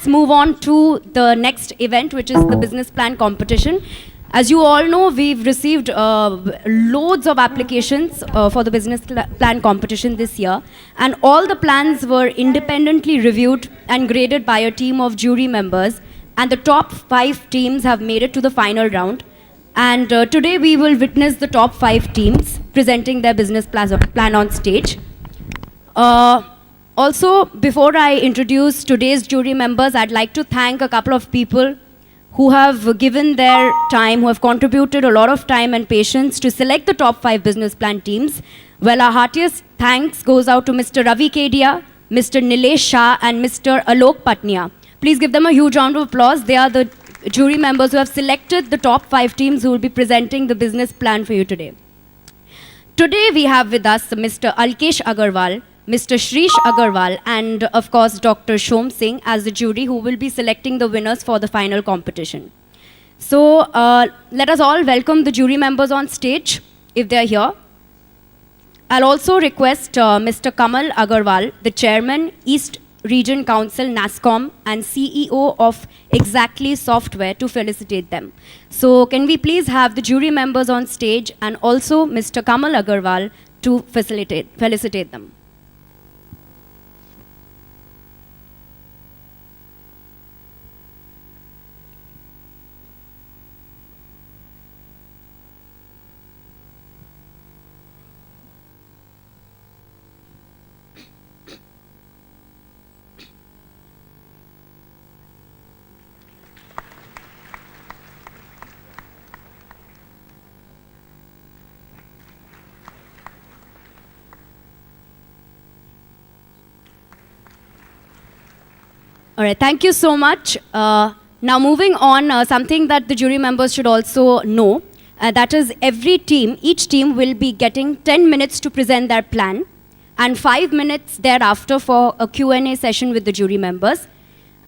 move on to the next event, which is the business plan competition. As you all know, we've received loads of applications for the business plan competition this year, and all the plans were independently reviewed and graded by a team of jury members, and the top 5 teams have made it to the final round. And today we will witness the top 5 teams presenting their business plan on stage. Also, before I introduce today's jury members, I'd like to thank a couple of people who have given their time, who have contributed a lot of time and patience to select the top 5 business plan teams. Well, our heartiest thanks goes out to Mr. Ravi Kedia, Mr. Nilesh Shah, and Mr. Alok Patnia. Please give them a huge round of applause. They are the jury members who have selected the top 5 teams who will be presenting the business plan for you today. Today we have with us Mr. Alkesh Agarwal, Mr. Shrish Agarwal, and of course Dr. Shom Singh as the jury who will be selecting the winners for the final competition. So let us all welcome the jury members on stage if they are here. I'll also request Mr. Kamal Agarwal, the Chairman, East Region Council, NASSCOM, and CEO of Exactly Software to felicitate them. So can we please have the jury members on stage and also Mr. Kamal Agarwal to felicitate them. All right, thank you so much. Now moving on, something that the jury members should also know, that is each team will be getting 10 minutes to present their plan and 5 minutes thereafter for a Q&A session with the jury members.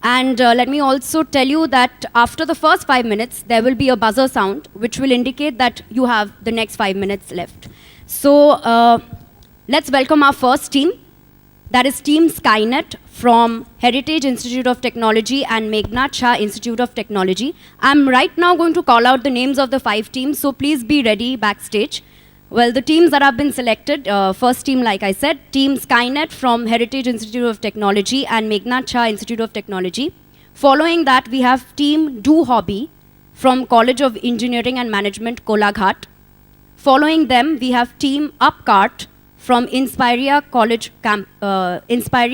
And let me also tell you that after the first 5 minutes, there will be a buzzer sound which will indicate that you have the next 5 minutes left. So let's welcome our first team. That is Team Skynet from Heritage Institute of Technology and Meghnad Shah Institute of Technology. I'm right now going to call out the names of the 5 teams, so please be ready backstage. Well, the teams that have been selected, first team, like I said, Team Skynet from Heritage Institute of Technology and Meghnad Shah Institute of Technology. Following that, we have Team DoHobby from College of Engineering and Management, Kolaghat. Following them, we have Team UpCart from Inspiria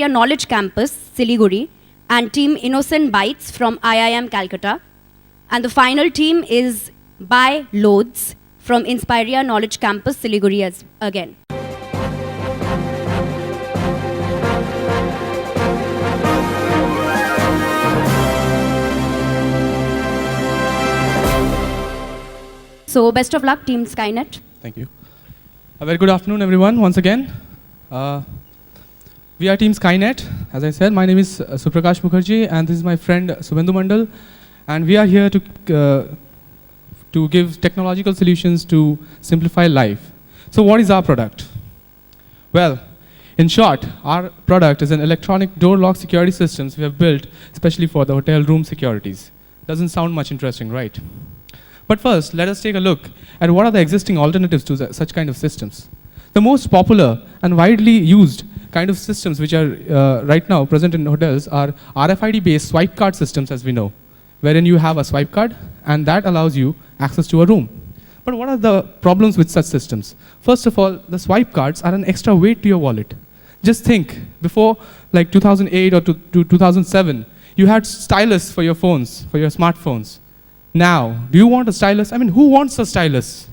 Knowledge Campus, Siliguri, and Team Innocent Bytes from IIM Calcutta. And the final team is By Loads from Inspiria Knowledge Campus, Siliguri again. So best of luck, Team Skynet. Thank you. A very good afternoon, everyone, once again. We are Team Skynet. As I said, my name is Suprakash Mukherjee, and this is my friend Subhendu Mandal. And we are here to give technological solutions to simplify life. So what is our product? Well, in short, our product is an electronic door lock security systems we have built especially for the hotel room securities. Doesn't sound much interesting, right? But first, let us take a look at what are the existing alternatives to such kind of systems. The most popular and widely used kind of systems which are right now present in hotels are RFID-based swipe card systems, as we know, wherein you have a swipe card and that allows you access to a room. But what are the problems with such systems? First of all, the swipe cards are an extra weight to your wallet. Just think, before like 2008 or to 2007, you had stylus for your phones, for your smartphones. Now, do you want a stylus? I mean, who wants a stylus?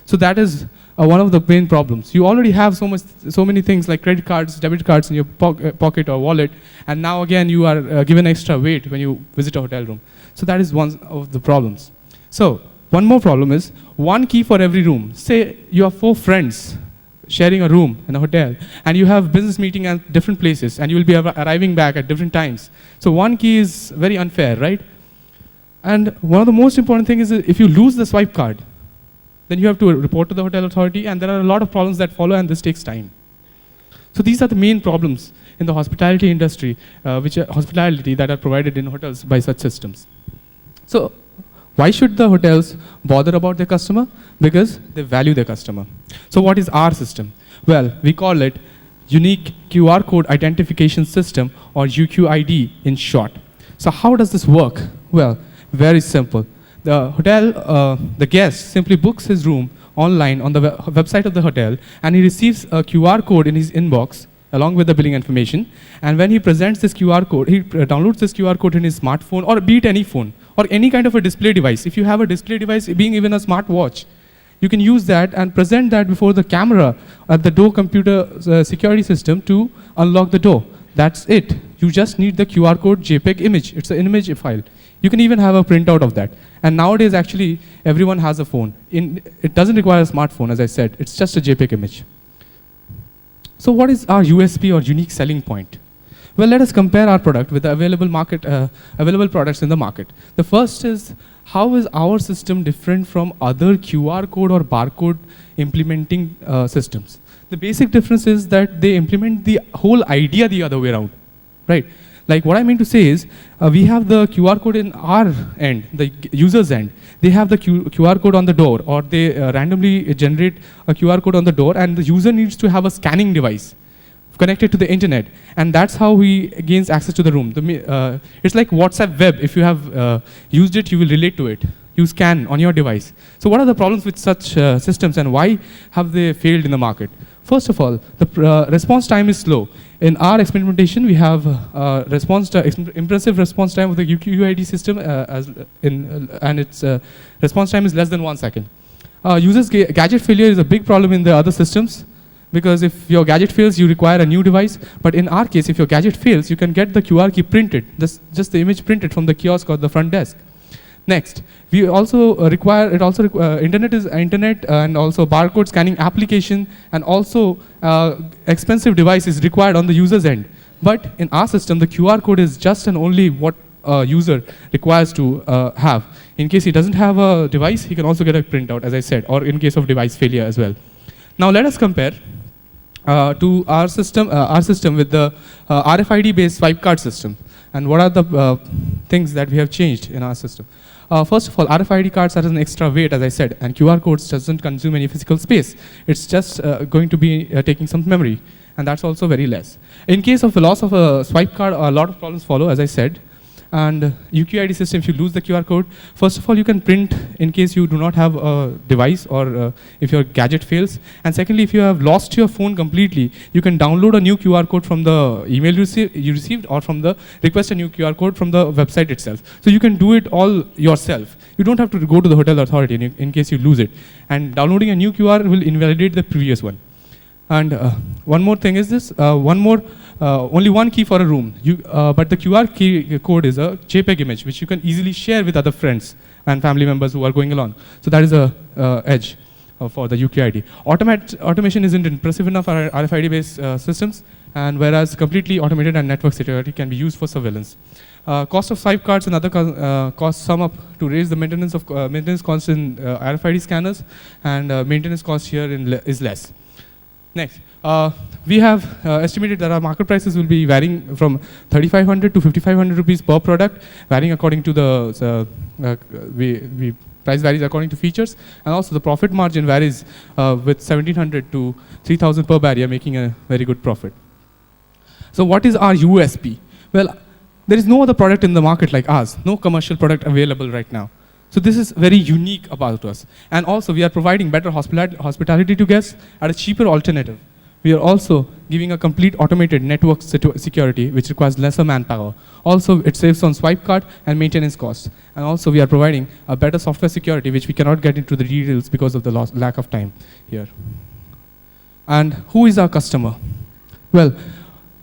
So that is one of the main problems. You already have so many things like credit cards, debit cards in your pocket or wallet, and now again you are given extra weight when you visit a hotel room. So that is one of the problems. So one more problem is one key for every room. Say you have 4 friends sharing a room in a hotel, and you have business meeting at different places, and you will be arriving back at different times. So one key is very unfair, right? And one of the most important things is if you lose the swipe card, then you have to report to the hotel authority, and there are a lot of problems that follow, and this takes time. So these are the main problems in the hospitality industry, hospitality that are provided in hotels by such systems. So why should the hotels bother about their customer? Because they value their customer. So what is our system? Well, we call it Unique QR Code Identification System, or UQID in short. So how does this work? Well, very simple. The guest simply books his room online on the website of the hotel, and he receives a QR code in his inbox along with the billing information. And when he presents this QR code, he downloads this QR code in his smartphone, or be it any phone, or any kind of a display device. If you have a display device, being even a smartwatch, you can use that and present that before the camera at the door computer security system to unlock the door. That's it. You just need the QR code JPEG image. It's an image file. You can even have a printout of that. And nowadays, actually, everyone has a phone. It doesn't require a smartphone, as I said. It's just a JPEG image. So what is our USP, or unique selling point? Well, let us compare our product with the available products in the market. The first is, how is our system different from other QR code or barcode implementing systems? The basic difference is that they implement the whole idea the other way around, right? Like, what I mean to say is, we have the QR code in our end, the user's end. They have the QR code on the door, or they randomly generate a QR code on the door, and the user needs to have a scanning device connected to the internet, and that's how he gains access to the room. It's like WhatsApp web. If you have used it, you will relate to it. You scan on your device. So what are the problems with such systems, and why have they failed in the market? First of all, the response time is slow. In our experimentation, we have impressive response time of the UQID system, and its response time is less than 1 second. Users' gadget failure is a big problem in the other systems, because if your gadget fails, you require a new device. But in our case, if your gadget fails, you can get the QR key printed, just the image printed from the kiosk or the front desk. Next, we also require internet and also barcode scanning application, and also expensive device is required on the user's end. But in our system, the QR code is just and only what a user requires to have. In case he doesn't have a device, he can also get a printout, as I said, or in case of device failure as well. Now let us compare to our system with the RFID-based swipe card system. And what are the things that we have changed in our system? First of all, RFID cards have an extra weight, as I said, and QR codes doesn't consume any physical space. It's just going to be taking some memory, and that's also very less. In case of the loss of a swipe card, a lot of problems follow, as I said. And UQID system, if you lose the QR code, first of all, you can print in case you do not have a device, or if your gadget fails. And secondly, if you have lost your phone completely, you can download a new QR code from the email you received, or from the request a new QR code from the website itself. So you can do it all yourself. You don't have to go to the hotel authority in case you lose it. And downloading a new QR will invalidate the previous one. And one more thing is this, only one key for a room, but the QR code is a JPEG image, which you can easily share with other friends and family members who are going along. So that is a edge for the UQID. Automation isn't impressive enough for RFID-based systems, and whereas completely automated and network security can be used for surveillance. Cost of swipe cards and other costs sum up to raise the maintenance costs in RFID scanners, and maintenance cost here is less. Next, we have estimated that our market prices will be varying from 3,500 to 5,500 rupees per product, varying according to the price varies according to features, and also the profit margin varies with 1,700 to 3,000 per barrier, making a very good profit. So what is our USP? Well, there is no other product in the market like ours, no commercial product available right now. So this is very unique about us. And also, we are providing better hospitality to guests at a cheaper alternative. We are also giving a complete automated network security, which requires lesser manpower. Also, it saves on swipe card and maintenance costs. And also, we are providing a better software security, which we cannot get into the details because of the lack of time here. And who is our customer? Well,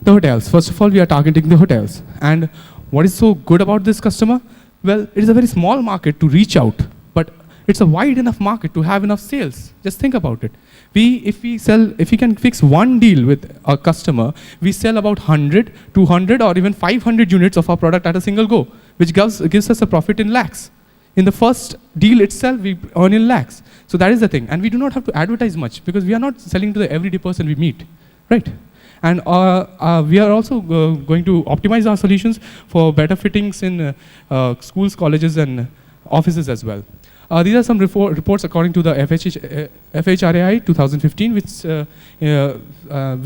the hotels. First of all, we are targeting the hotels. And what is so good about this customer? Well, it is a very small market to reach out, but it's a wide enough market to have enough sales. Just think about it. If we can fix one deal with a customer, we sell about 100, 200, or even 500 units of our product at a single go, which gives us a profit in lakhs. In the first deal itself, we earn in lakhs. So that is the thing. And we do not have to advertise much, because we are not selling to the everyday person we meet, right? And we are also going to optimize our solutions for better fittings in schools, colleges, and offices as well. These are some reports according to the FHRAI 2015, which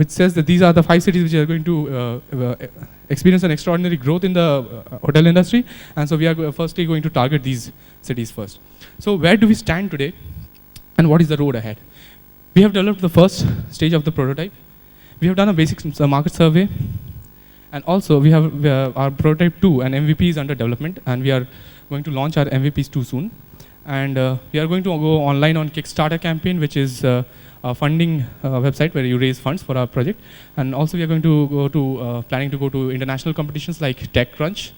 says that these are the 5 cities which are going to experience an extraordinary growth in the hotel industry. And so we are firstly going to target these cities first. So where do we stand today, and what is the road ahead? We have developed the first stage of the prototype. We have done a basic market survey. And also we have our prototype 2 and MVP is under development, and we are going to launch our MVPs too soon. And we are going to go online on Kickstarter campaign, which is a funding website where you raise funds for our project. And also we are going to go to, planning to go to international competitions like TechCrunch.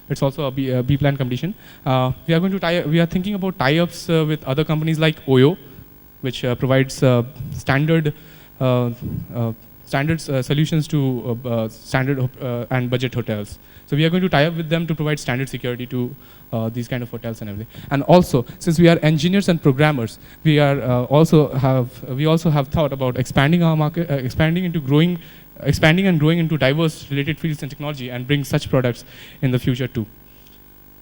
It's also a B-plan competition. We are thinking about tie-ups with other companies like OYO, which provides standard solutions to standard and budget hotels. So we are going to tie up with them to provide standard security to these kind of hotels and everything. And also, since we are engineers and programmers, we also have thought about expanding our market, expanding and growing into diverse related fields and technology, and bring such products in the future too.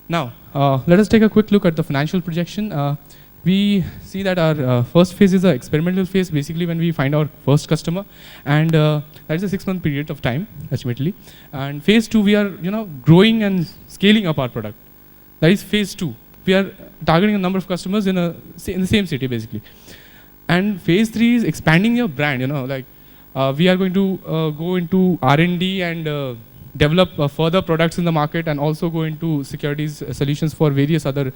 Now, let us take a quick look at the financial projection. We see that our first phase is an experimental phase, basically when we find our first customer, and that is a 6-month period of time, ultimately. And phase 2, we are growing and scaling up our product. That is phase 2. We are targeting a number of customers in the same city, basically. And phase 3 is expanding your brand. We are going to go into R&D and develop further products in the market, and also go into securities solutions for various other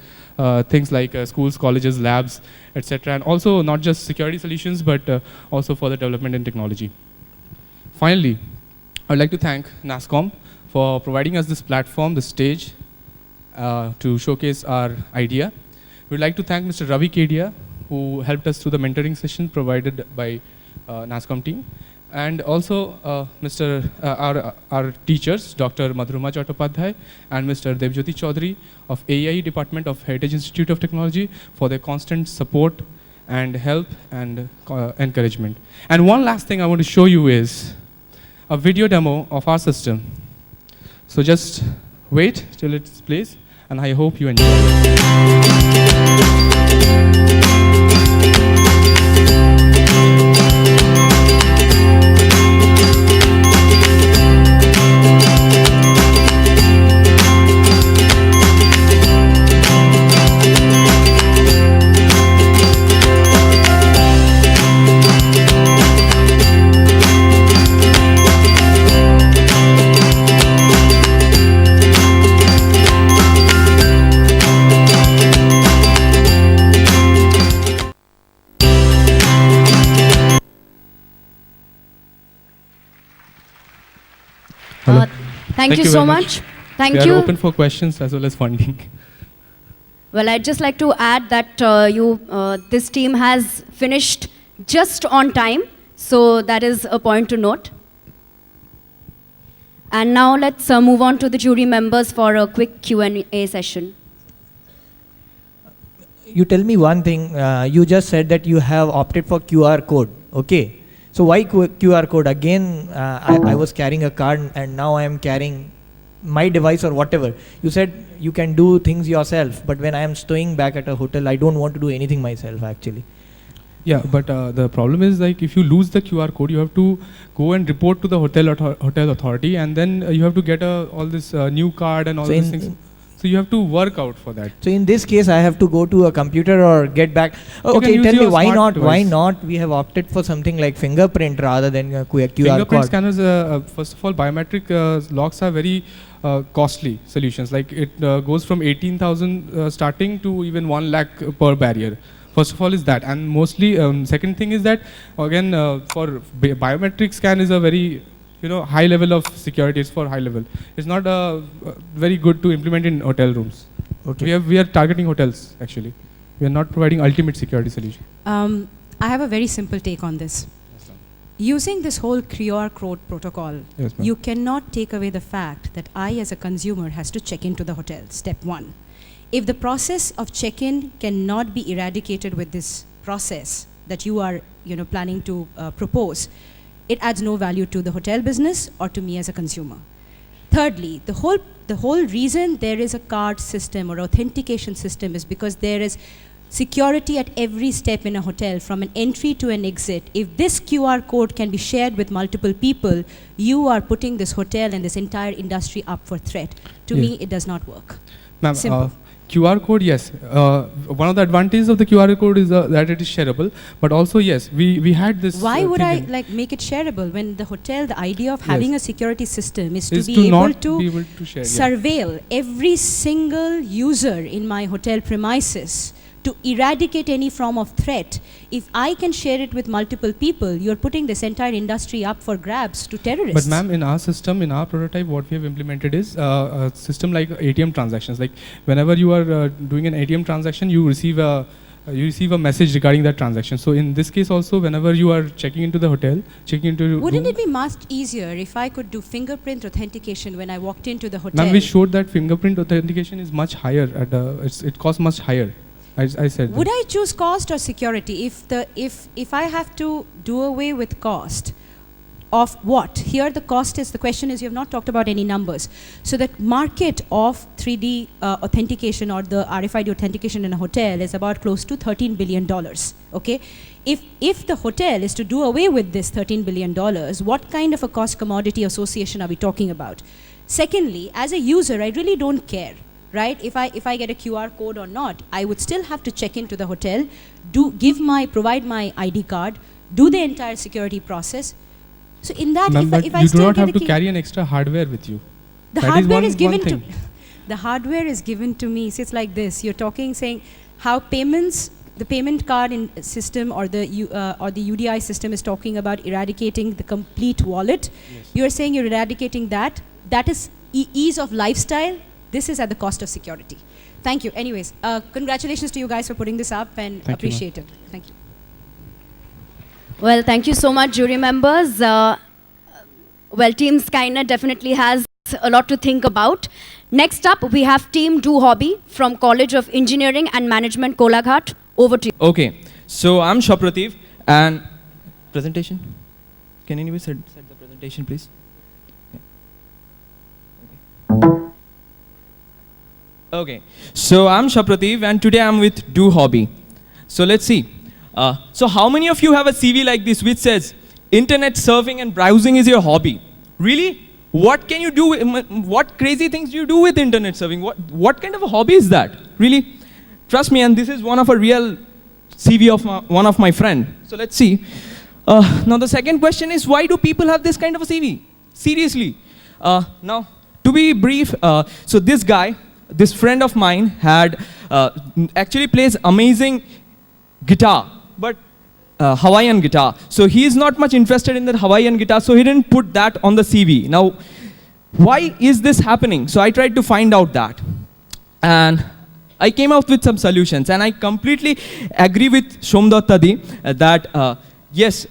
things like schools, colleges, labs, etc. And also not just security solutions, but also further development in technology. Finally, I'd like to thank NASSCOM for providing us this platform, this stage, to showcase our idea. We'd like to thank Mr. Ravi Kedia, who helped us through the mentoring session provided by NASSCOM team. And also our teachers, Dr. Madhurima Chattopadhyay and Mr. Devjyoti Chaudhary of AEI Department of Heritage Institute of Technology for their constant support and help and encouragement. And one last thing I want to show you is a video demo of our system. So just wait till it plays, and I hope you enjoy it. Thank you so much. Thank you. We are open for questions as well as funding. Well, I'd just like to add that this team has finished just on time, so that is a point to note. And now let's move on to the jury members for a quick Q&A session. You tell me one thing. You just said that you have opted for QR code. Okay. So why QR code? Again, I was carrying a card, and now I am carrying my device or whatever. You said you can do things yourself, but when I am staying back at a hotel, I don't want to do anything myself actually. Yeah, but the problem is, like, if you lose the QR code, you have to go and report to the hotel authority, and then you have to get all this new card and all these things. So you have to work out for that. So in this case, I have to go to a computer or get back. Okay, tell me why not? Device. Why not? We have opted for something like fingerprint rather than QR fingerprint code. Scanners, first of all, biometric locks are very costly solutions. Like it goes from 18,000 starting to even 1 lakh per barrier. First of all is that, and mostly second thing is that again for biometric scan is a very high level of security. It's for high level. It's not very good to implement in hotel rooms. Okay. We are targeting hotels actually. We are not providing ultimate security solution. I have a very simple take on this. Yes, using this whole QR code protocol, yes, you cannot take away the fact that I as a consumer has to check into the hotel, step 1. If the process of check-in cannot be eradicated with this process that you are planning to propose, it adds no value to the hotel business or to me as a consumer. Thirdly, the whole reason there is a card system or authentication system is because there is security at every step in a hotel, from an entry to an exit. If this QR code can be shared with multiple people, you are putting this hotel and this entire industry up for threat. To me, it does not work. Ma'am, Simple. QR code, yes. One of the advantages of the QR code is that it is shareable. But also, yes, we had this. Why would I make it shareable when the hotel, the idea of having a security system is to be able to share, surveil every single user in my hotel premises, to eradicate any form of threat. If I can share it with multiple people, you're putting this entire industry up for grabs to terrorists. But ma'am, in our system, in our prototype, what we have implemented is a system like ATM transactions. Like whenever you are doing an ATM transaction, you receive a message regarding that transaction. So in this case also, whenever you are checking into the hotel, Wouldn't it be much easier if I could do fingerprint authentication when I walked into the hotel? Ma'am, we showed that fingerprint authentication is much higher. It costs much higher. I said. Would I choose cost or security? If I have to do away with cost of what? Here the cost is, the question is, you have not talked about any numbers. So the market of 3D authentication or the RFID authentication in a hotel is about close to $13 billion, okay? If the hotel is to do away with this $13 billion, what kind of a cost commodity association are we talking about? Secondly, as a user, I really don't care. Right? If I get a QR code or not, I would still have to check into the hotel, provide my ID card, do the entire security process. So in that, if I you do still not get have to carry an extra hardware with you. the hardware is given to the hardware is given to me. So it's like this: you're saying how payments, the payment card system or the UDI system is talking about eradicating the complete wallet. Yes. You're saying you're eradicating that. That is ease of lifestyle. This is at the cost of security. Thank you. Anyways, congratulations to you guys for putting this up, and appreciate it. Thank you. Well, thank you so much, jury members. Well, Team Skynet definitely has a lot to think about. Next up, we have Team DoHobby from College of Engineering and Management, Kolaghat. Over to you. Okay, so I'm Shaprativ, and presentation. Can anybody set the presentation, please? Okay, so I'm Shaprativ, and today I'm with DoHobby. So let's see. So how many of you have a CV like this which says, internet surfing and browsing is your hobby? Really? What can you do, what crazy things do you do with internet surfing? What kind of a hobby is that? Really? Trust me, and this is one of a real CV of one of my friend. So let's see. Now the second question is, why do people have this kind of a CV? Seriously. Now, to be brief, so this friend of mine had actually plays amazing guitar, but Hawaiian guitar. So he is not much interested in the Hawaiian guitar, so he didn't put that on the CV. Now, why is this happening? So I tried to find out that. And I came out with some solutions, and I completely agree with Shomdat Tadi that yes,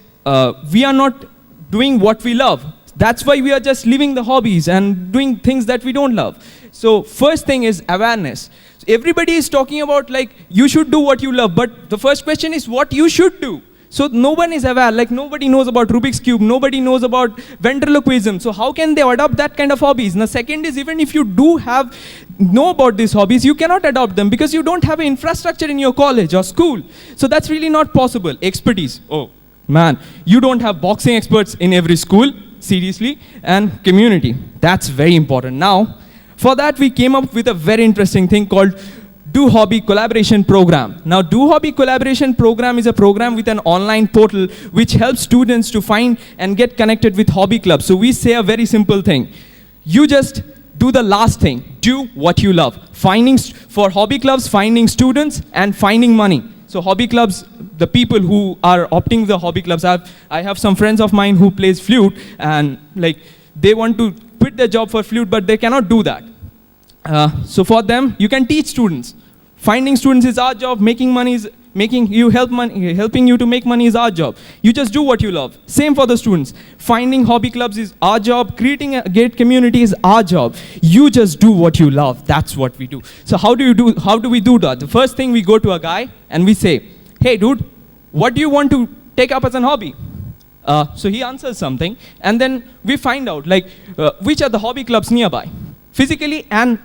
we are not doing what we love. That's why we are just living the hobbies and doing things that we don't love. So first thing is awareness. Everybody is talking about like you should do what you love, but the first question is what you should do. So no one is aware, like nobody knows about Rubik's Cube, nobody knows about ventriloquism. So how can they adopt that kind of hobbies? And the second is, even if you do know about these hobbies, you cannot adopt them because you don't have an infrastructure in your college or school. So that's really not possible. Expertise. Oh man, you don't have boxing experts in every school, seriously, and community. That's very important. Now, for that we came up with a very interesting thing called DoHobby Collaboration Program. Now, DoHobby Collaboration Program is a program with an online portal which helps students to find and get connected with hobby clubs. So we say a very simple thing. You just do the last thing. Do what you love. For hobby clubs, finding students and finding money. So hobby clubs, the people who are opting the hobby clubs, I have some friends of mine who plays flute, and like they want to quit their job for flute, but they cannot do that. So for them, you can teach students. Finding students is our job. Helping you to make money is our job. You just do what you love. Same for the students. Finding hobby clubs is our job. Creating a great community is our job. You just do what you love. That's what we do. So how do we do that? The first thing, we go to a guy and we say, hey dude, what do you want to take up as a hobby? So he answers something, and then we find out like which are the hobby clubs nearby, physically and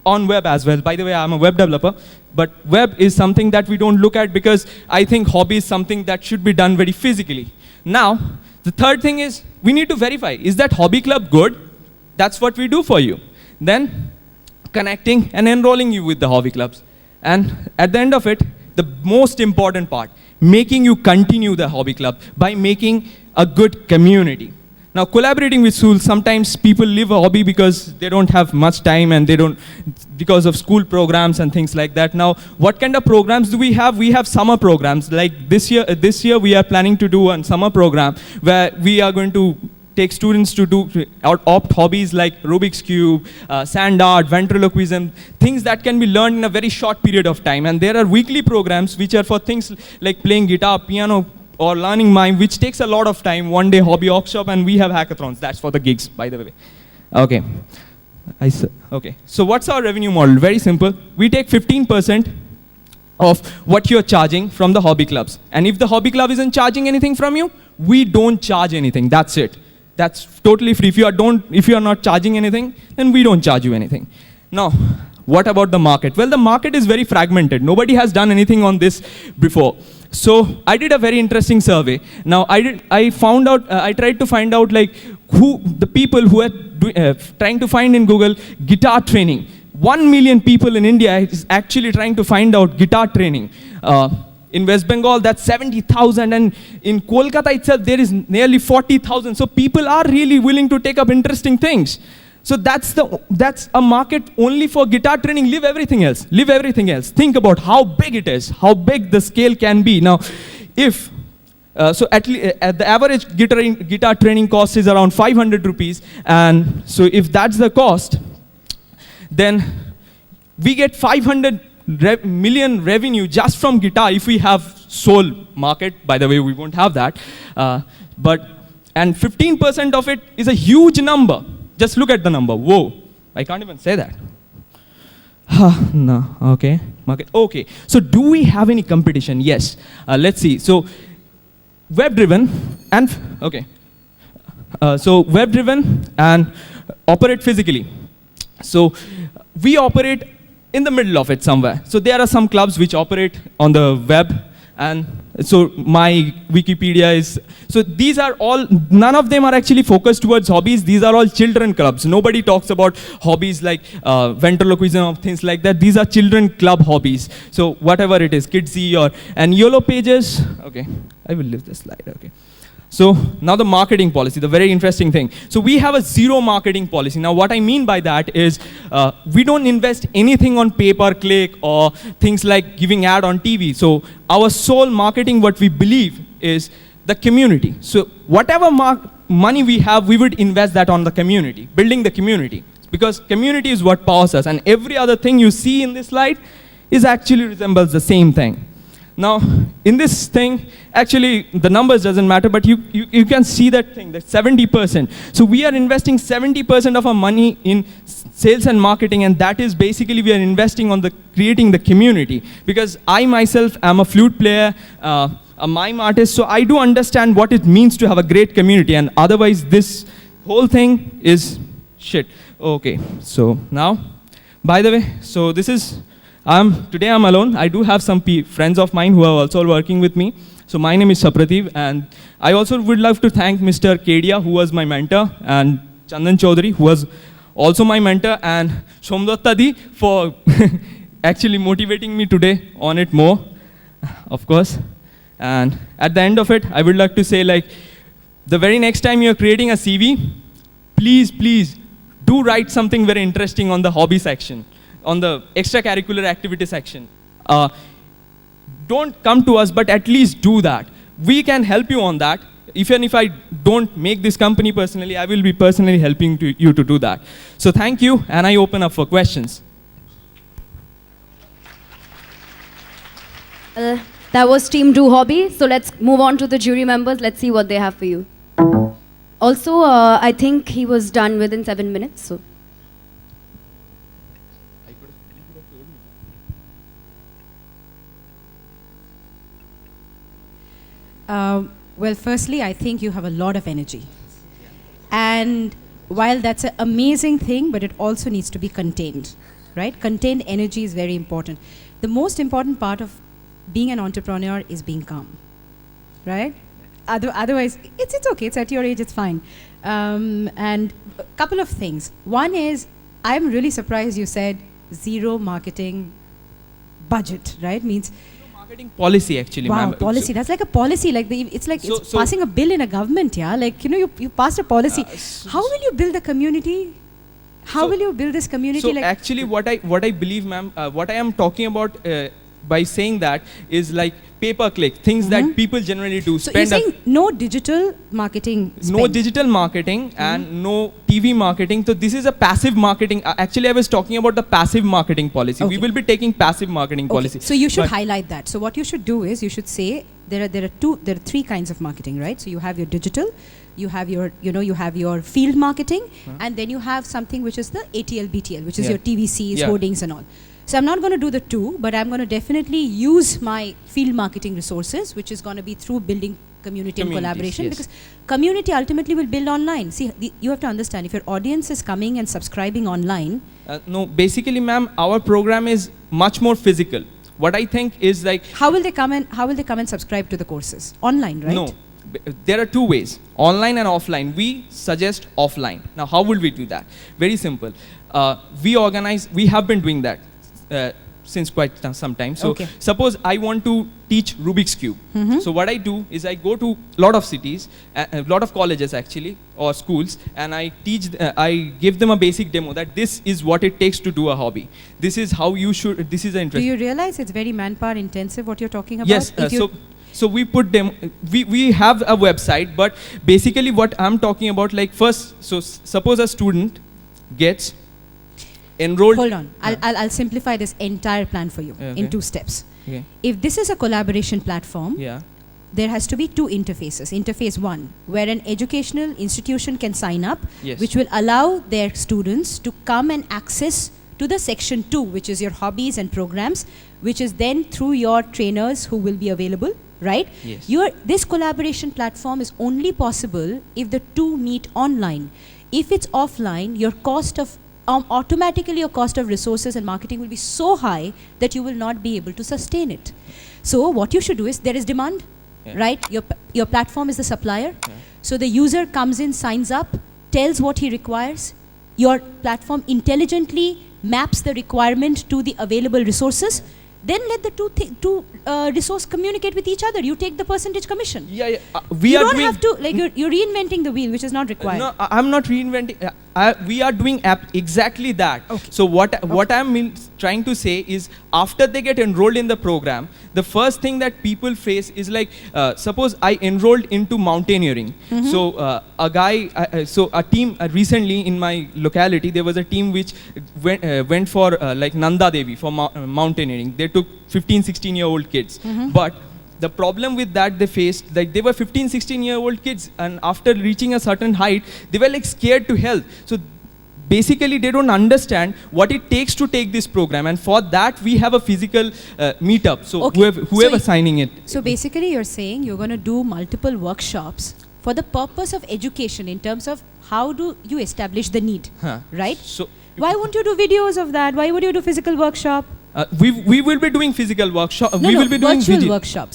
on web as well. By the way, I'm a web developer, but web is something that we don't look at because I think hobby is something that should be done very physically. Now, the third thing is we need to verify, is that hobby club good? That's what we do for you. Then connecting and enrolling you with the hobby clubs. And at the end of it, the most important part, making you continue the hobby club by making a good community. Now, collaborating with schools, sometimes people leave a hobby because they don't have much time and they don't, because of school programs and things like that. Now, what kind of programs do we have? We have summer programs. Like this year we are planning to do a summer program where we are going to take students to do opt hobbies like Rubik's Cube, sand art, ventriloquism, things that can be learned in a very short period of time. And there are weekly programs which are for things like playing guitar, piano, or learning mime, which takes a lot of time. One day hobby workshop, and we have hackathons. That's for the gigs, by the way. Okay. Okay. So what's our revenue model? Very simple. We take 15% of what you're charging from the hobby clubs. And if the hobby club isn't charging anything from you, we don't charge anything. That's it. That's totally free. If you are not charging anything, then we don't charge you anything. Now, what about the market? Well, the market is very fragmented. Nobody has done anything on this before. So I did a very interesting survey. Now I tried to find out like who the people who are trying to find in Google guitar training. 1 million people in India is actually trying to find out guitar training. In West Bengal, that's 70,000, and in Kolkata itself, there is nearly 40,000. So people are really willing to take up interesting things. So that's a market only for guitar training. Leave everything else. Leave everything else. Think about how big it is, how big the scale can be. Now, if at the average guitar training cost is around 500 rupees, and so if that's the cost, then we get 500 million revenue just from guitar if we have sole market. By the way, we won't have that, and 15% of it is a huge number. Just look at the number. Whoa, I can't even say that. No, okay. Market. Okay, so do we have any competition? Yes. Let's see. So, web-driven and, okay. So, web-driven and operate physically. So, we operate in the middle of it somewhere. So, there are some clubs which operate on the web, and so my Wikipedia is, so these are all, none of them are actually focused towards hobbies. These are all children clubs. Nobody talks about hobbies like ventriloquism or things like that. These are children club hobbies. So whatever it is, Kidsy and YOLO pages. Okay, I will leave this slide, okay. So now the marketing policy, the very interesting thing. So we have a zero marketing policy. Now what I mean by that is we don't invest anything on pay-per-click or things like giving ad on TV. So our sole marketing, what we believe is the community. So whatever money we have, we would invest that on the community, building the community. Because community is what powers us. And every other thing you see in this slide is actually resembles the same thing. Now, in this thing, actually, the numbers doesn't matter, but you can see that thing, that 70%. So we are investing 70% of our money in sales and marketing, and that is basically we are investing on creating the community. Because I myself am a flute player, a mime artist, so I do understand what it means to have a great community, and otherwise this whole thing is shit. Okay, so now, by the way, so this is, today I'm alone. I do have some friends of mine who are also working with me. So my name is Saprativ, and I also would love to thank Mr. Kedia, who was my mentor, and Chandan Chaudhary, who was also my mentor, and Somdattadi for actually motivating me today on it more, of course. And at the end of it, I would like to say, like, the very next time you're creating a CV, please do write something very interesting on the hobby section, on the extracurricular activity section. Don't come to us, but at least do that. We can help you on that. Even if I don't make this company personally, I will be personally helping you to do that. So thank you, and I open up for questions. That was Team DoHobby. So let's move on to the jury members. Let's see what they have for you. Also, I think he was done within 7 minutes. So. Well, firstly, I think you have a lot of energy. And while that's an amazing thing, but it also needs to be contained, right? Contained energy is very important. The most important part of being an entrepreneur is being calm, right? Otherwise, it's okay. It's at your age, it's fine. And a couple of things. One is, I'm really surprised you said zero marketing budget, right? Means Marketing policy, actually, wow, ma'am. policy. That's like a policy. Like it's like it's passing a bill in a government, yeah. Like you passed a policy. How will you build the community? How will you build this community? So like actually, what I believe, ma'am, what I am talking about by saying that is like pay-per-click, things that people generally do. So you're saying no digital marketing spend. No digital marketing and no TV marketing. So this is a passive marketing. Actually, I was talking about the passive marketing policy. Okay. We will be taking passive marketing policy. So you should highlight that. So what you should do is you should say there are three kinds of marketing, right? So you have your digital, you have your you have your field marketing, and then you have something which is the ATL BTL, which is your TVCs, hoardings and all. So I'm not going to do the two, but I'm going to definitely use my field marketing resources, which is going to be through building community and collaboration, because community ultimately will build online. See, you have to understand, if your audience is coming and subscribing online. No, basically, ma'am, our program is much more physical. What I think is like, how will they come and subscribe to the courses? Online, right? No, there are two ways, online and offline. We suggest offline. Now, how will we do that? Very simple. We have been doing that since quite some time. So suppose I want to teach Rubik's Cube. So what I do is I go to a lot of cities, a lot of colleges actually, or schools, and I give them a basic demo that this is what it takes to do a hobby. This is how you should, this is the interest. Do you realize it's very manpower intensive what you're talking about? Yes, so we put them, we have a website, but basically what I'm talking about, like first, so suppose a student gets enrolled. Hold on, I'll simplify this entire plan for you in 2 steps. If this is a collaboration platform, there has to be 2 interfaces. Interface 1, where an educational institution can sign up, which will allow their students to come and access to the section 2, which is your hobbies and programs, which is then through your trainers who will be available, right? This collaboration platform is only possible if the 2 meet online. If it's offline, your cost of automatically your cost of resources and marketing will be so high that you will not be able to sustain it. So what you should do is, there is demand, right? Your platform is the supplier. So the user comes in, signs up, tells what he requires. Your platform intelligently maps the requirement to the available resources. Then let the two resource communicate with each other. You take the percentage commission. You don't have to, like, you're reinventing the wheel, which is not required. No, I'm not reinventing. We are doing exactly that. So what I'm trying to say is, after they get enrolled in the program, the first thing that people face is like, suppose I enrolled into mountaineering. So a team recently in my locality, there was a team which went for like Nanda Devi for mountaineering. They took 15-16-year-old kids, but the problem with that they faced, like they were 15-16-year-old kids, and after reaching a certain height, they were like scared to hell. So basically they don't understand what it takes to take this program, and for that we have a physical meetup. So whoever signing it. So basically you're saying you're going to do multiple workshops for the purpose of education, in terms of how do you establish the need, right? So why won't you do videos of that? Why would you do physical workshop? We will be doing physical workshop. We will be doing virtual workshop.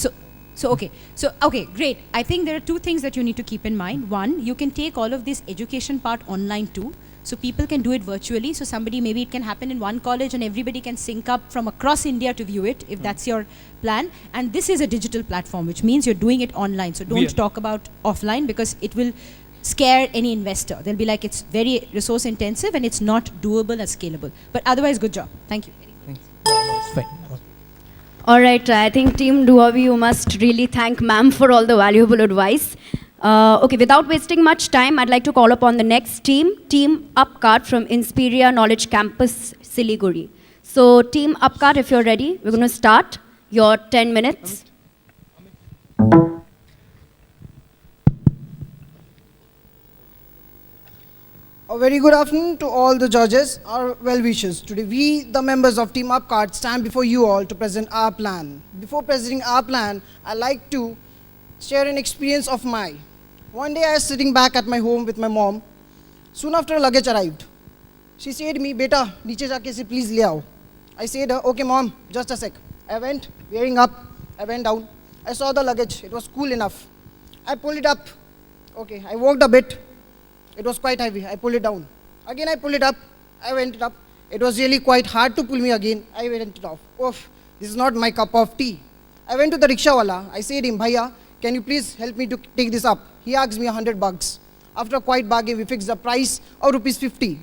So okay, great. I think there are 2 things that you need to keep in mind. One, you can take all of this education part online too. So people can do it virtually. So maybe it can happen in one college and everybody can sync up from across India to view it, if that's your plan. And this is a digital platform, which means you're doing it online. So don't talk about offline, because it will scare any investor. They'll be like, it's very resource intensive and it's not doable and scalable. But otherwise, good job. Thank you. It's fine. All right, I think Team DoHobby, you must really thank ma'am for all the valuable advice. Okay, without wasting much time, I'd like to call upon the next team, Team UpCart from Inspiria Knowledge Campus, Siliguri. So Team UpCart, if you're ready, we're going to start your 10 minutes. A very good afternoon to all the judges, our well-wishers. Today we, the members of Team UpCart, stand before you all to present our plan. Before presenting our plan, I'd like to share an experience of mine. One day I was sitting back at my home with my mom. Soon after, luggage arrived. She said me, "Beta, niche jaake se please le aao." I said, "Okay mom, just a sec." I went, wearing up, I went down. I saw the luggage, it was cool enough. I pulled it up. Okay, I walked a bit. It was quite heavy, I pulled it down. Again I pulled it up, I went it up. It was really quite hard to pull me again. I went it off. Oof, this is not my cup of tea. I went to the rickshawala. I said him, "Bhaiya, can you please help me to take this up?" He asked me $100. After quite bargain, we fixed the price of ₹50.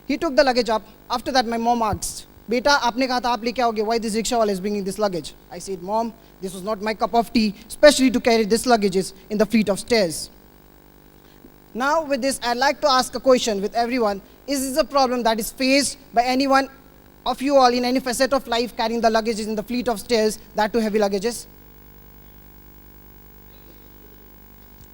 He took the luggage up. After that, my mom asked, "Beta, aapne kaha tha aap leke aoge. Why this rickshawala is bringing this luggage?" I said, "Mom, this was not my cup of tea, especially to carry this luggages in the fleet of stairs." Now with this, I'd like to ask a question with everyone. Is this a problem that is faced by anyone of you all in any facet of life, carrying the luggages in the fleet of stairs, that too heavy luggages?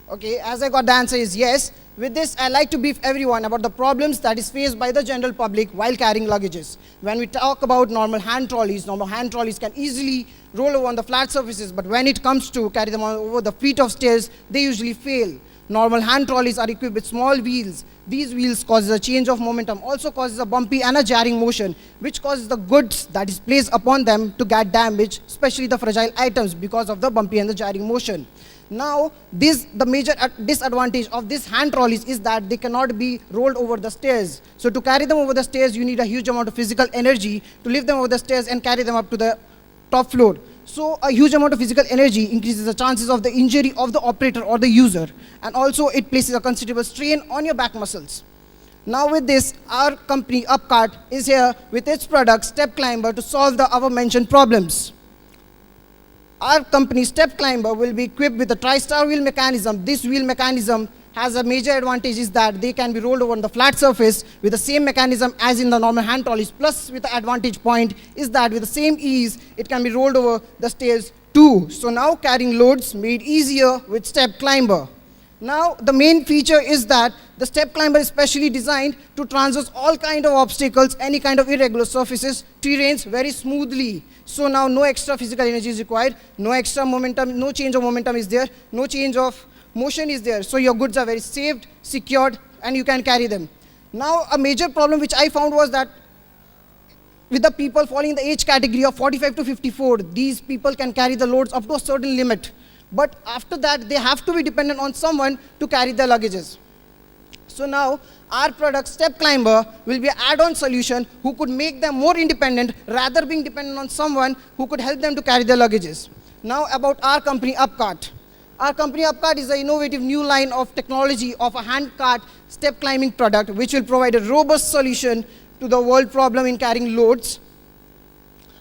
Okay, as I got the answer is yes. With this, I like to brief everyone about the problems that is faced by the general public while carrying luggages. When we talk about normal hand trolleys can easily roll over on the flat surfaces, but when it comes to carry them over the fleet of stairs, they usually fail. Normal hand trolleys are equipped with small wheels. These wheels causes a change of momentum, also causes a bumpy and a jarring motion, which causes the goods that is placed upon them to get damaged, especially the fragile items, because of the bumpy and the jarring motion. Now, the major disadvantage of these hand trolleys is that they cannot be rolled over the stairs. So to carry them over the stairs, you need a huge amount of physical energy to lift them over the stairs and carry them up to the top floor. So a huge amount of physical energy increases the chances of the injury of the operator or the user, and also it places a considerable strain on your back muscles. Now with this, our company UpCart is here with its product Step Climber to solve the above mentioned problems. Our company Step Climber will be equipped with a tri-star wheel mechanism. This wheel mechanism has a major advantage is that they can be rolled over on the flat surface with the same mechanism as in the normal hand trolleys. Plus with the advantage point is that with the same ease, it can be rolled over the stairs too. So now carrying loads made easier with Step Climber. Now the main feature is that the Step Climber is specially designed to traverse all kind of obstacles, any kind of irregular surfaces, terrains very smoothly. So now no extra physical energy is required, no extra momentum, no change of momentum is there, no change of motion is there. So your goods are very saved, secured, and you can carry them. Now a major problem which I found was that with the people falling in the age category of 45 to 54, these people can carry the loads up to a certain limit. But after that, they have to be dependent on someone to carry their luggages. So now, our product Step Climber will be an add-on solution who could make them more independent rather being dependent on someone who could help them to carry their luggages. Now about our company UpCart. Our company UpCart is an innovative new line of technology of a hand cart step climbing product which will provide a robust solution to the world problem in carrying loads.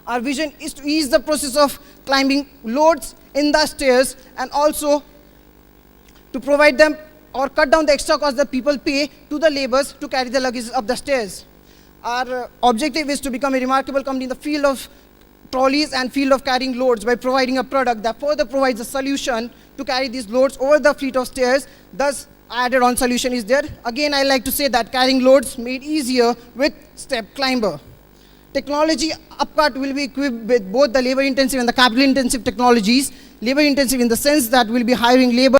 Our vision is to ease the process of climbing loads in the stairs and also to provide them or cut down the extra cost that people pay to the laborers to carry the luggage up the stairs. Our objective is to become a remarkable company in the field of trolleys and field of carrying loads by providing a product that further provides a solution to carry these loads over the fleet of stairs. Thus, added on solution is there. Again, I like to say that carrying loads made easier with Step Climber. Technology UpCart will be equipped with both the labor intensive and the capital intensive technologies. Labor intensive in the sense that we'll be hiring labor